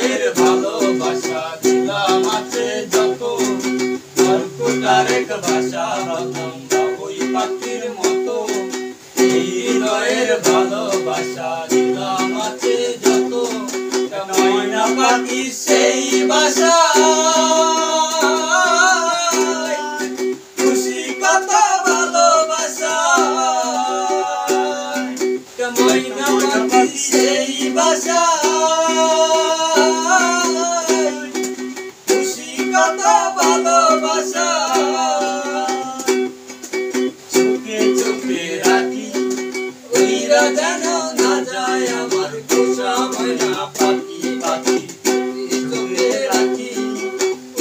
হৃদয়ের ভালোবাসা দিলাম আছে যত, কর্কটার এক ভাষা বললাম বাবুই পাখির মতো। এই হৃদয়ের ভালোবাসা দিলাম আছে যত, ময়না পাখি সেই বাসা খুশি কত ভালোবাসা, ময়না পাখি সেই বাসা খুশি কত ভালোবাসা। চোখে চোখে রাখি ওইরা যেন না যায় আমার পোষা ময়না পাখি পাখি। চোখে রাখি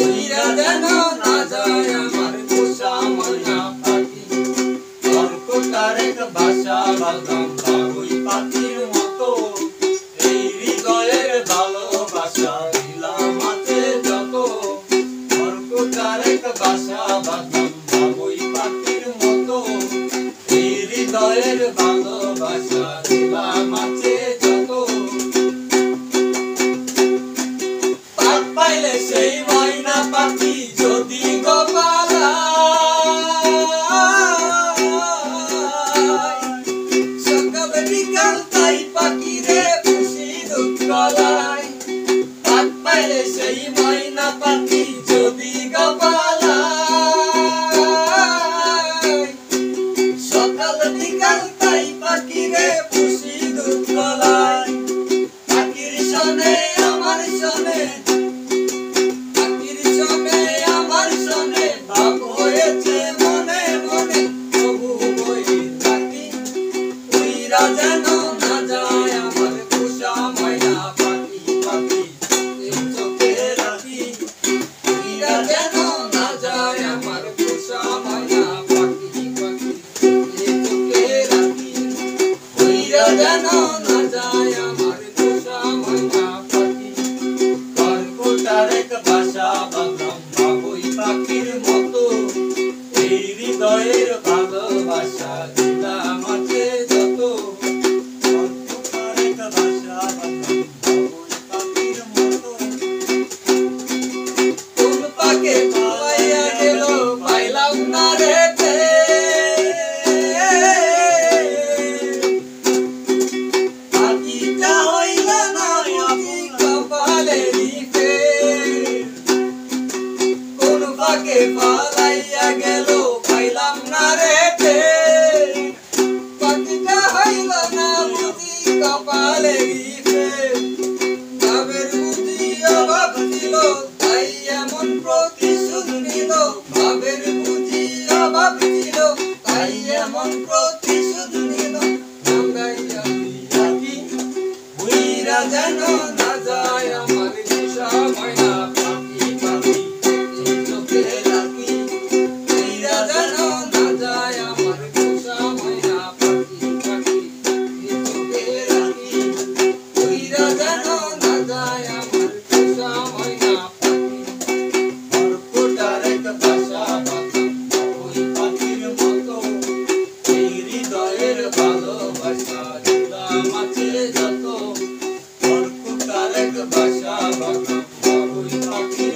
ওইরা যেন না যায় আমার পোষা ময়না পাখি। কর্কটার এক ভাষা বললাম বাবুই পাখির মতো। এই হৃদয়ের ভালোবাসা দিলাম আছে যত, কর্কটার এক ভাষা বললাম বাবুই পাখির মতো। এই হৃদয়ের ভালোবাসা দিলাম আছে যত। পাক পাইলে সেই ময়না পাখি যদি গোপালা, সকাল বিকাল তাই পাখিরে খুশি দুধ গলায়। পাক পাইলে সেই ময়না পাখি যদি গোপালা, সকাল বিকাল তাই পাখিরে খুশি দুধ গলায়। পাখির শোনে আমার শোনে, পাখির শোনে আমার শোনে, ভাব হয়েছে মনে মনে তবু বই থাকি। ওইরা যেন না যায় আমার পোষা ময়না পাখি পাখি। এই চোখে রাখি ওইরা যেন না যায় আমার পোষা ময়না পাখি পাখি। এই চোখে রাখি ওইরা যেন না যায় আমার পোষা ময়না পাখি। কর্কটার এক ভাষা বললাম বাবুই পাখির মতো। এই হৃদয়ের ভালোবাসা দিলাম আছে যত, কর্কটার এক ভাষা বললাম বাবুই পাখির মতো। কোন পাকে পালাইয়া গেল পাইলাম না রে তে, পাখিটা হইল না পাখি কপালেরই ফের। কোন পাকে পালাইয়া গেল পাইলাম না রে তে, পাখিটা হইল না বুঝি কপালেরই ফের। ভাবের বুঝি অভাব ছিল তাই এমন প্রতিশোধ নিল, ভাবের বুঝি অভাব ছিল তাই এমন প্রতিশোধ নিল। ভাঙ্গাইয়া রাখি উইরা যেন না যায় আমার পোষা ময়না পাখি পাখি। এই চোখে রাখি উইরা যেন না যায় আমার পোষা ময়না পাখি পাখি। এই চোখে রাখি উইরা যেন না যায় আমার পোষা ময়না পাখি। কর্কটার এক ভাষা বললাম বাবুই পাখির মতো। এই হৃদয়ের ভালোবাসা দিলাম আছে যত, কর্কটার এক ভাষা বললাম বাবুই পাখির